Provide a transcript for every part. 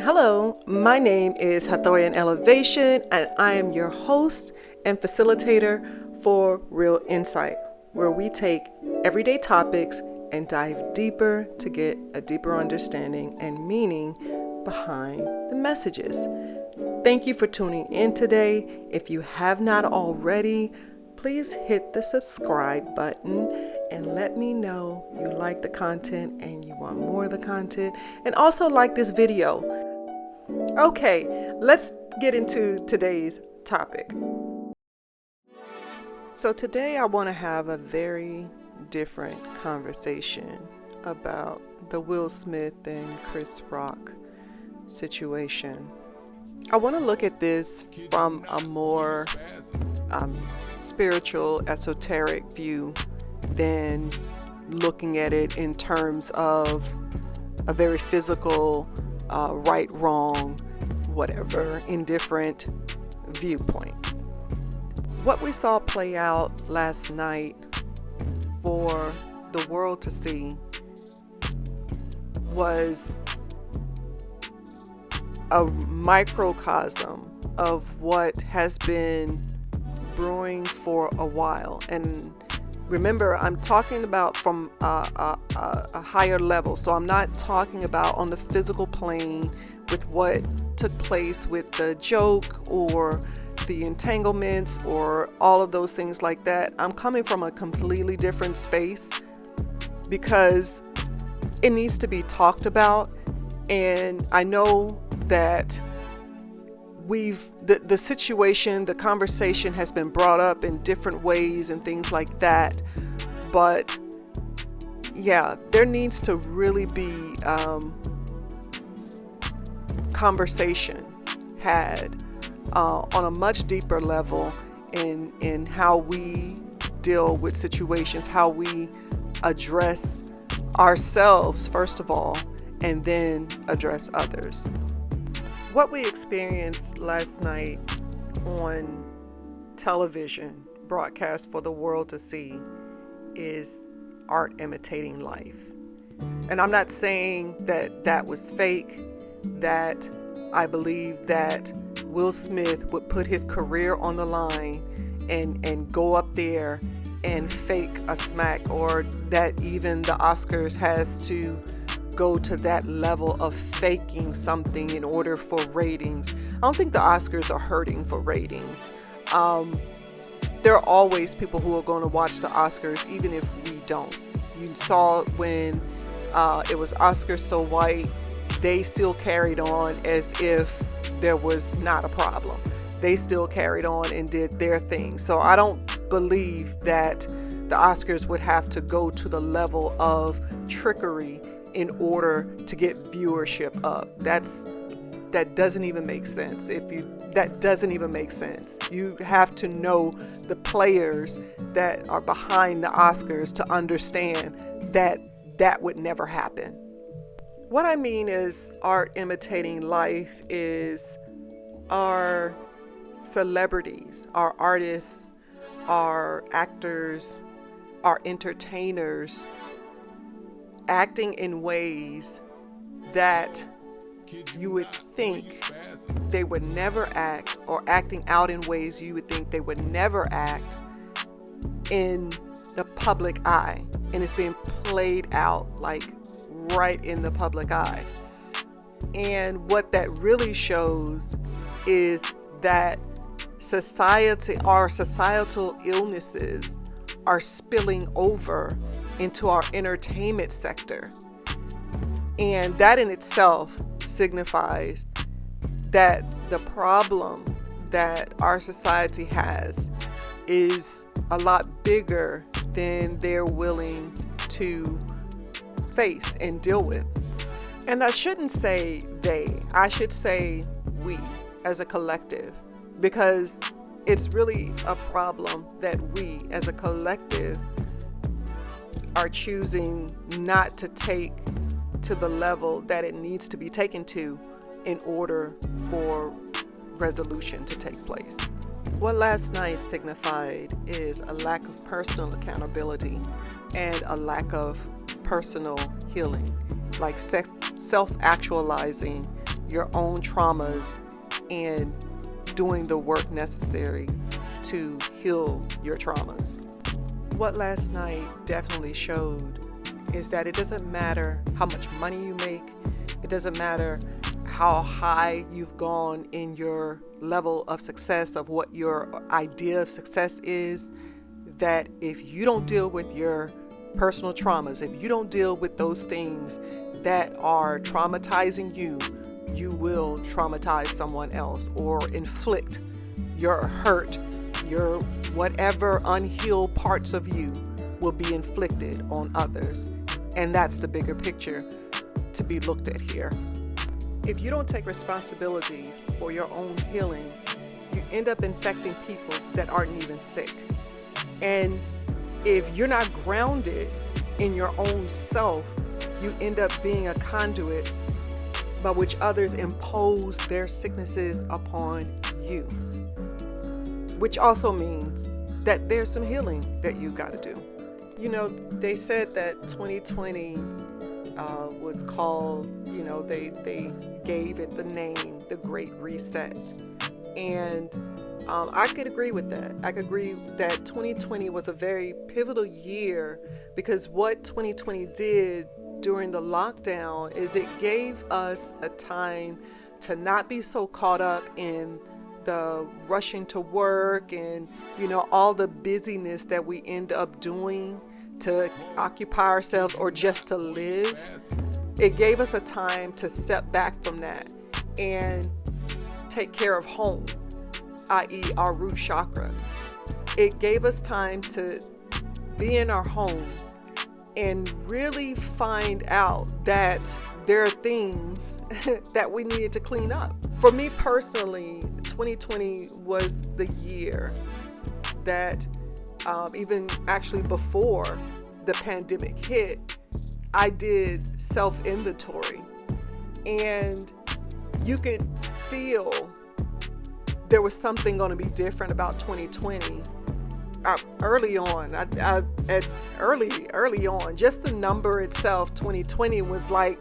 Hello, my name is Hathoyan Elevation, and I am your host and facilitator for Real Insight, where we take everyday topics and dive deeper to get a deeper understanding and meaning behind the messages. Thank you for tuning in today. If you have not already, please hit the subscribe button and let me know you like the content and you want more of the content, and also like this video. Okay, let's get into today's topic. So today I want to have a very different conversation about the Will Smith and Chris Rock situation. I want to look at this from a more spiritual, esoteric view than looking at it in terms of a very physical, right, wrong, whatever, indifferent viewpoint. What we saw play out last night for the world to see was a microcosm of what has been brewing for a while. And remember, I'm talking about from a higher level. So I'm not talking about on the physical plane with what took place with the joke or the entanglements or all of those things like that. I'm coming from a completely different space because it needs to be talked about. And I know that the situation, the conversation has been brought up in different ways and things like that. But yeah, there needs to really be conversation had on a much deeper level in how we deal with situations, how we address ourselves first of all, and then address others. What we experienced last night on television, broadcast for the world to see, is art imitating life. And I'm not saying that that was fake, that I believe that Will Smith would put his career on the line and go up there and fake a smack, or that even the Oscars has to go to that level of faking something in order for ratings. I don't think the Oscars are hurting for ratings. There are always people who are going to watch the Oscars even if we don't. You saw when it was Oscars So White, they still carried on as if there was not a problem. They still carried on and did their thing. So I don't believe that the Oscars would have to go to the level of trickery in order to get viewership up. That doesn't even make sense. That doesn't even make sense. You have to know the players that are behind the Oscars to understand that that would never happen. What I mean is art imitating life is our celebrities, our artists, our actors, our entertainers acting in ways that you would think they would never act, or acting out in ways you would think they would never act in the public eye. And it's being played out like right in the public eye. And what that really shows is that our societal illnesses are spilling over into our entertainment sector. And that in itself signifies that the problem that our society has is a lot bigger than they're willing to face and deal with. And I shouldn't say they, I should say we as a collective, because it's really a problem that we as a collective are choosing not to take to the level that it needs to be taken to in order for resolution to take place. What last night signified is a lack of personal accountability and a lack of personal healing, like self-actualizing your own traumas and doing the work necessary to heal your traumas. What last night definitely showed is that it doesn't matter how much money you make. It doesn't matter how high you've gone in your level of success, of what your idea of success is, that if you don't deal with your personal traumas, if you don't deal with those things that are traumatizing you, you will traumatize someone else or inflict your hurt, your whatever unhealed parts of you will be inflicted on others. And that's the bigger picture to be looked at here. If you don't take responsibility for your own healing, you end up infecting people that aren't even sick. And if you're not grounded in your own self, you end up being a conduit by which others impose their sicknesses upon you. Which also means that there's some healing that you got to do. You know, they said that 2020 was called, they gave it the name, the Great Reset. And I could agree with that. I could agree that 2020 was a very pivotal year, because what 2020 did during the lockdown is it gave us a time to not be so caught up in the rushing to work and, all the busyness that we end up doing to occupy ourselves or just to live. It gave us a time to step back from that and take care of home, i.e. our root chakra. It gave us time to be in our homes and really find out that there are things that we needed to clean up. For me personally, 2020 was the year that even actually before the pandemic hit, I did self-inventory, and you could feel there was something going to be different about 2020. Early on, early on, just the number itself, 2020 was like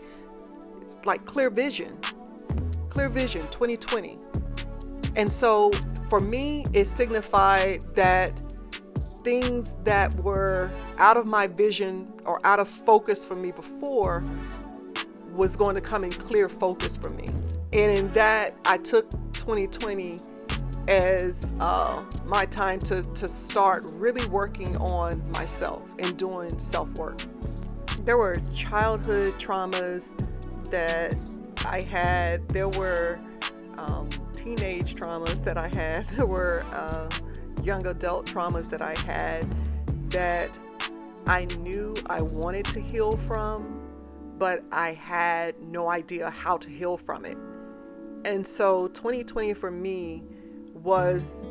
clear vision, 2020. And so for me, it signified that things that were out of my vision or out of focus for me before was going to come in clear focus for me. And in that, I took 2020 as my time to start really working on myself and doing self-work. There were childhood traumas that I had. There were teenage traumas that I had. There were young adult traumas that I had that I knew I wanted to heal from, but I had no idea how to heal from it. And so 2020 for me was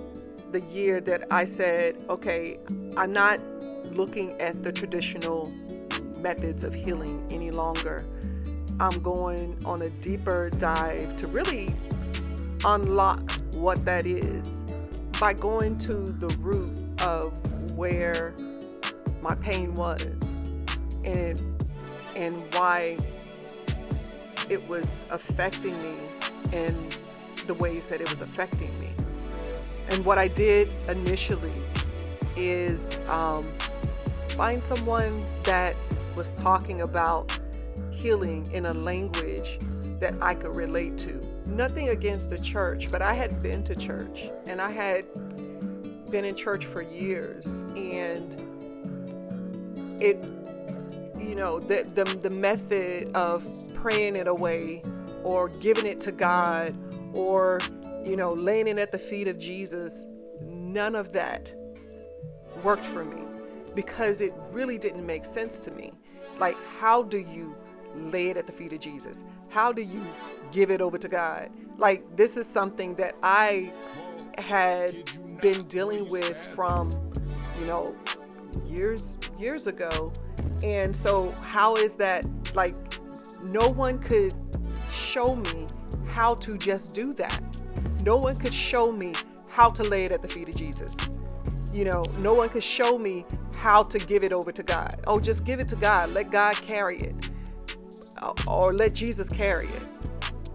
the year that I said, okay, I'm not looking at the traditional methods of healing any longer. I'm going on a deeper dive to really unlock what that is by going to the root of where my pain was and why it was affecting me and the ways that it was affecting me. And what I did initially is find someone that was talking about healing in a language that I could relate to. Nothing against the church, but I had been to church, and I had been in church for years, and it, the method of praying it away or giving it to God or, laying it at the feet of Jesus, none of that worked for me because it really didn't make sense to me. Like, how do you lay it at the feet of Jesus? How do you give it over to God? Like, this is something that I had been dealing with from, years ago. And so how is that, like, no one could show me how to just do that. No one could show me how to lay it at the feet of Jesus. No one could show me how to give it over to God. Oh, just give it to God. Let God carry it. Or let Jesus carry it.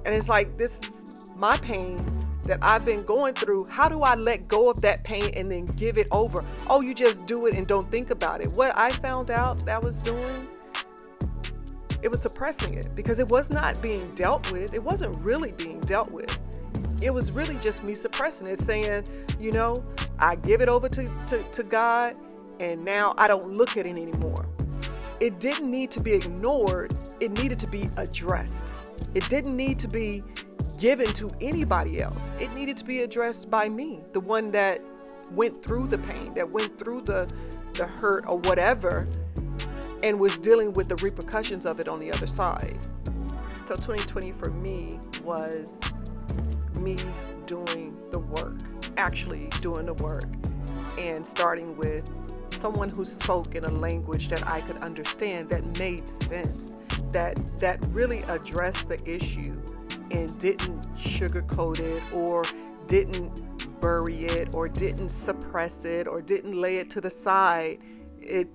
And it's like, this is my pain that I've been going through. How do I let go of that pain and then give it over? Oh, you just do it and don't think about it. What I found out that was doing, it was suppressing it, because it was not being dealt with. It wasn't really being dealt with. It was really just me suppressing it, saying, I give it over to God, and now I don't look at it anymore. It didn't need to be ignored. It needed to be addressed. It didn't need to be given to anybody else. It needed to be addressed by me, the one that went through the pain, that went through the hurt or whatever, and was dealing with the repercussions of it on the other side. So 2020 for me was me doing the work, actually doing the work, and starting with someone who spoke in a language that I could understand, that made sense, that really addressed the issue and didn't sugarcoat it, or didn't bury it, or didn't suppress it, or didn't lay it to the side. It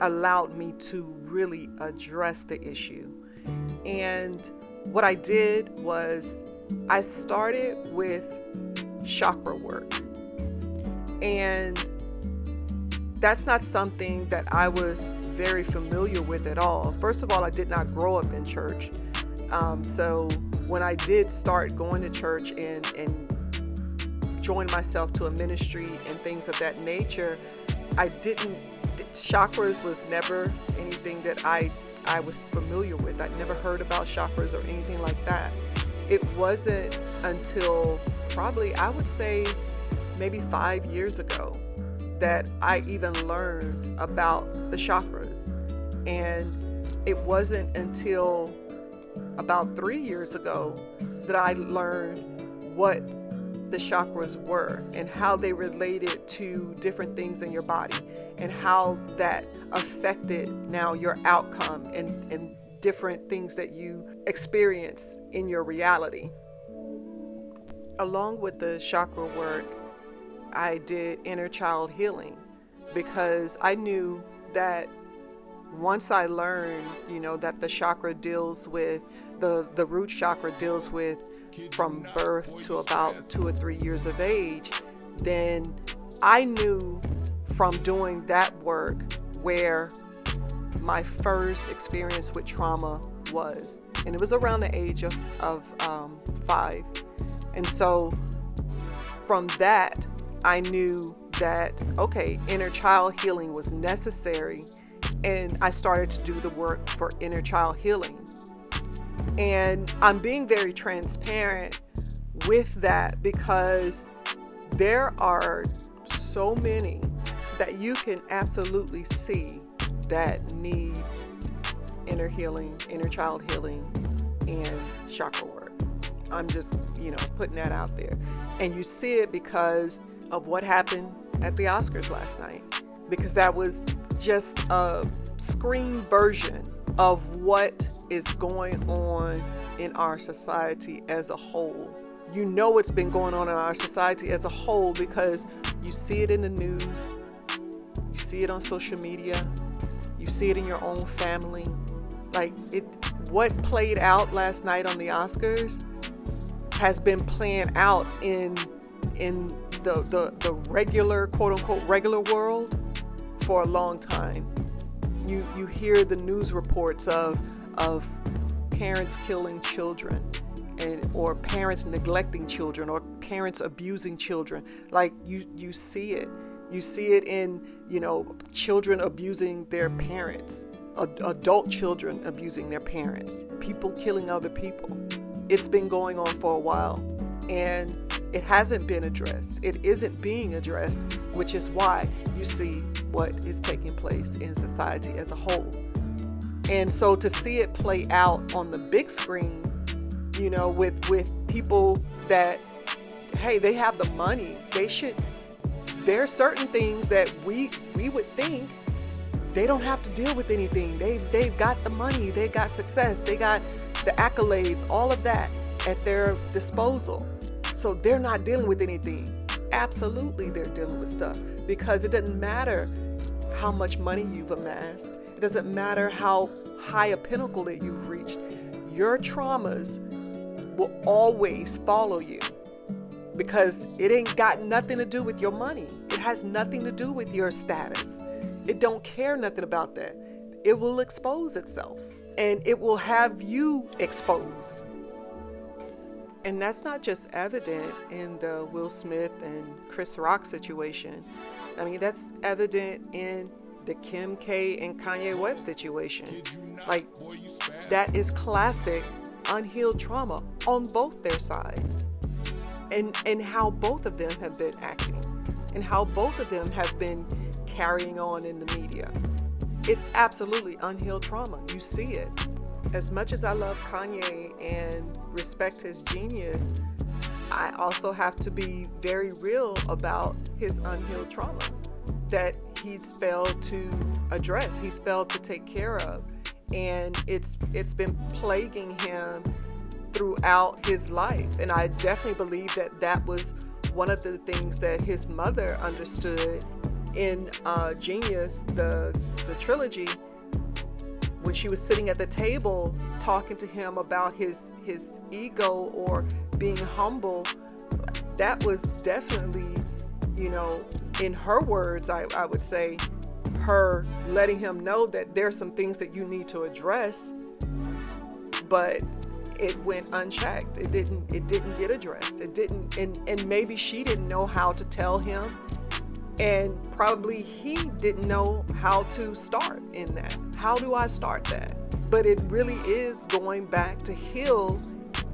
allowed me to really address the issue. And what I did was I started with chakra work. And that's not something that I was very familiar with at all. First of all, I did not grow up in church. So when I did start going to church and join myself to a ministry and things of that nature, chakras was never anything that I was familiar with. I'd never heard about chakras or anything like that. It wasn't until probably, I would say, maybe 5 years ago that I even learned about the chakras. And it wasn't until about 3 years ago that I learned what the chakras were and how they related to different things in your body, and how that affected now your outcome and different things that you experience in your reality. Along with the chakra work, I did inner child healing, because I knew that once I learned, that the chakra deals with, the root chakra deals with from birth to about 2 or 3 years of age, then I knew from doing that work where my first experience with trauma was. And it was around the age of 5. And so from that, I knew that, okay, inner child healing was necessary. And I started to do the work for inner child healing. And I'm being very transparent with that, because there are so many that you can absolutely see that need inner healing, inner child healing, and chakra work. I'm just, putting that out there. And you see it because of what happened at the Oscars last night, because that was just a screen version of what is going on in our society as a whole. It's been going on in our society as a whole because you see it in the news, you see it on social media, you see it in your own family. What played out last night on the Oscars has been playing out in the regular, quote unquote, regular world for a long time. You hear the news reports of parents killing children, or parents neglecting children, or parents abusing children. You see it. You see it in, children abusing their parents, adult children abusing their parents, people killing other people. It's been going on for a while, and it hasn't been addressed. It isn't being addressed, which is why you see what is taking place in society as a whole. And so to see it play out on the big screen, with people that, hey, they have the money, there are certain things that we would think they don't have to deal with anything. They've got the money, they got success, they got the accolades, all of that at their disposal. So they're not dealing with anything. Absolutely, they're dealing with stuff, because it doesn't matter how much money you've amassed. It doesn't matter how high a pinnacle that you've reached. Your traumas will always follow you, because it ain't got nothing to do with your money. It has nothing to do with your status. It don't care nothing about that. It will expose itself, and it will have you exposed. And that's not just evident in the Will Smith and Chris Rock situation. I mean, that's evident in the Kim K and Kanye West situation. Like, that is classic unhealed trauma on both their sides. And how both of them have been acting, and how both of them have been carrying on in the media. It's absolutely unhealed trauma. You see it. As much as I love Kanye and respect his genius, I also have to be very real about his unhealed trauma that he's failed to address, he's failed to take care of. And it's been plaguing him throughout his life. And I definitely believe that was one of the things that his mother understood in Genius, the trilogy, when she was sitting at the table talking to him about his ego or being humble. That was definitely, in her words, I would say, her letting him know that there's some things that you need to address, but it went unchecked. It didn't get addressed. It didn't, and maybe she didn't know how to tell him, and probably he didn't know how to start in that. How do I start that? But it really is going back to heal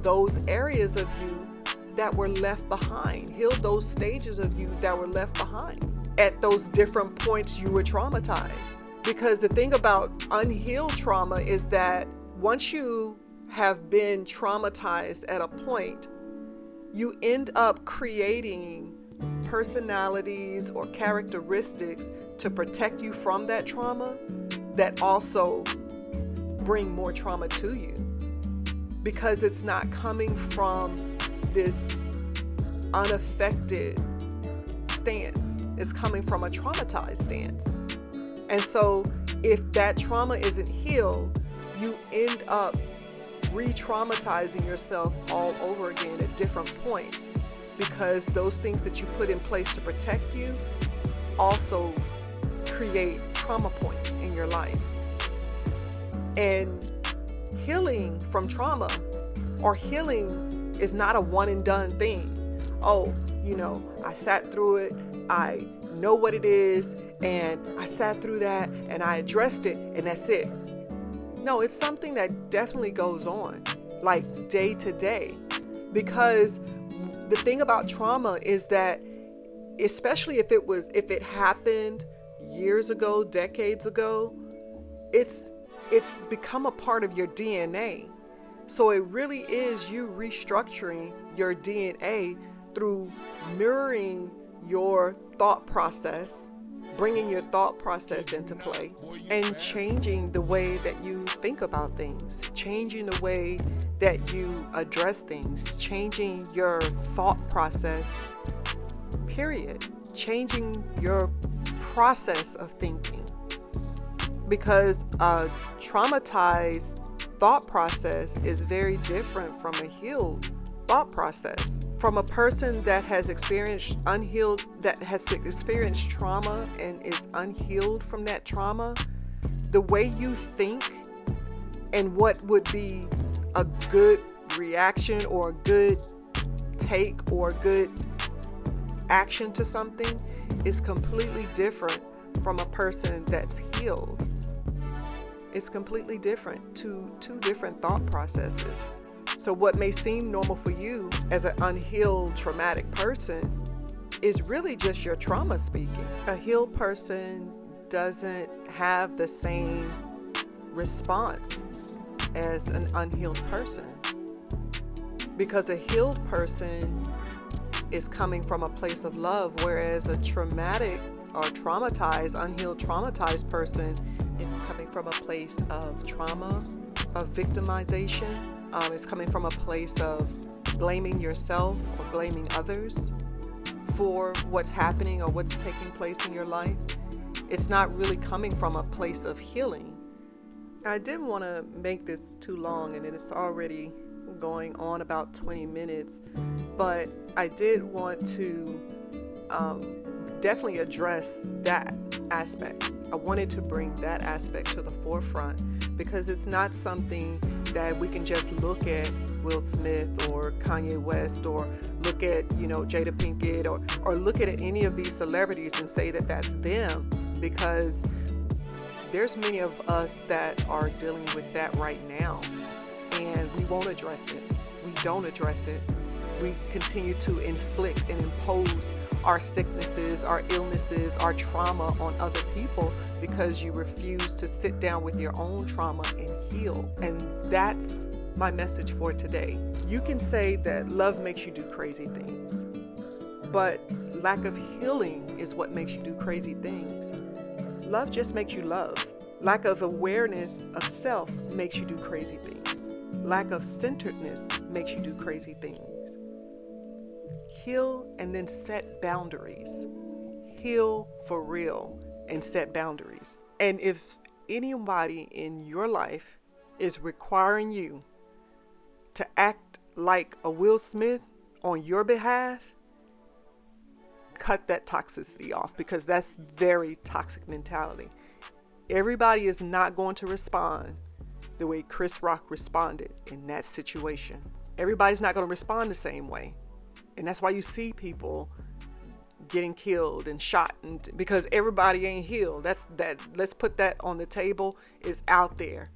those areas of you that were left behind. Heal those stages of you that were left behind at those different points you were traumatized. Because the thing about unhealed trauma is that once you have been traumatized at a point, you end up creating personalities or characteristics to protect you from that trauma that also bring more trauma to you, because it's not coming from this unaffected stance. It's coming from a traumatized stance. And so if that trauma isn't healed, you end up re-traumatizing yourself all over again at different points, because those things that you put in place to protect you also create trauma points in your life. And healing from trauma, or healing, is not a one and done thing. Oh, I sat through it, I know what it is, and I sat through that and I addressed it, and that's it. No, it's something that definitely goes on, like day to day. Because the thing about trauma is that, especially if it happened years ago, decades ago, it's become a part of your DNA. So it really is you restructuring your DNA through mirroring your thought process, bringing your thought process into play, and changing the way that you think about things, changing the way that you address things, changing your thought process, period. Changing your process of thinking. Because a traumatized thought process is very different from a healed thought process. From a person that has experienced trauma and is unhealed from that trauma, the way you think and what would be a good reaction or a good take or a good action to something is completely different from a person that's healed. It's completely different, two different thought processes. So what may seem normal for you as an unhealed traumatic person is really just your trauma speaking. A healed person doesn't have the same response as an unhealed person, because a healed person is coming from a place of love, whereas a traumatic or unhealed traumatized person is coming from a place of trauma, of victimization. It's coming from a place of blaming yourself or blaming others for what's happening or what's taking place in your life. It's not really coming from a place of healing. I didn't want to make this too long, and it's already going on about 20 minutes, but I did want to definitely address that aspect. I wanted to bring that aspect to the forefront because it's not something that we can just look at Will Smith or Kanye West or look at, Jada Pinkett or look at any of these celebrities and say that that's them, because there's many of us that are dealing with that right now, and we won't address it. We don't address it. We continue to inflict and impose our sicknesses, our illnesses, our trauma on other people because you refuse to sit down with your own trauma and heal. And that's my message for today. You can say that love makes you do crazy things, but lack of healing is what makes you do crazy things. Love just makes you love. Lack of awareness of self makes you do crazy things. Lack of centeredness makes you do crazy things. Heal and then set boundaries. Heal for real and set boundaries. And if anybody in your life is requiring you to act like a Will Smith on your behalf, cut that toxicity off, because that's very toxic mentality. Everybody is not going to respond the way Chris Rock responded in that situation. Everybody's not going to respond the same way. And that's why you see people getting killed and shot, and because everybody ain't healed. Let's put that on the table. It's out there.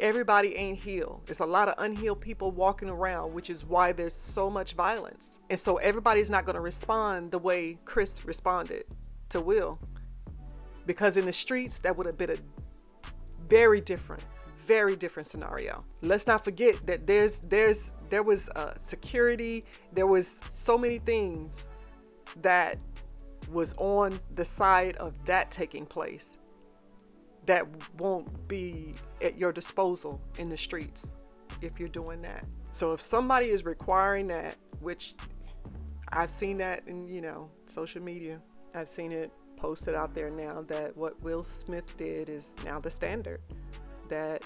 Everybody ain't healed. There's a lot of unhealed people walking around, which is why there's so much violence. And so everybody's not going to respond the way Chris responded to Will, because in the streets that would have been a very different scenario. Let's not forget that there was security. There was so many things that was on the side of that taking place that won't be at your disposal in the streets if you're doing that. So if somebody is requiring that, which I've seen that in, social media, I've seen it posted out there now that what Will Smith did is now the standard. That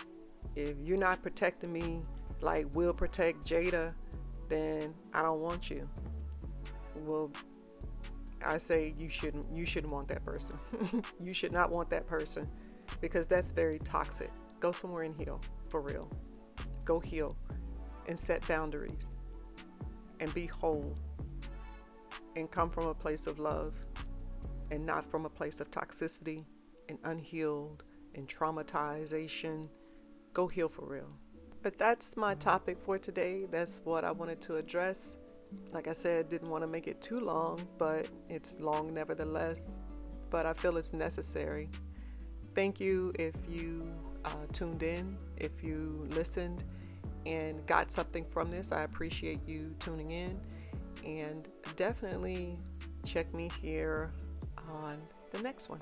if you're not protecting me like Will protect Jada, then I don't want you. Well, I say you shouldn't want that person. You should not want that person, because that's very toxic. Go somewhere and heal, for real. Go heal and set boundaries and be whole and come from a place of love and not from a place of toxicity and unhealed and traumatization. Go heal for real. But that's my topic for today. That's what I wanted to address. Like I said, didn't want to make it too long, but it's long nevertheless. But I feel it's necessary. Thank you if you tuned in, if you listened and got something from this. I appreciate you tuning in, and definitely check me here on the next one.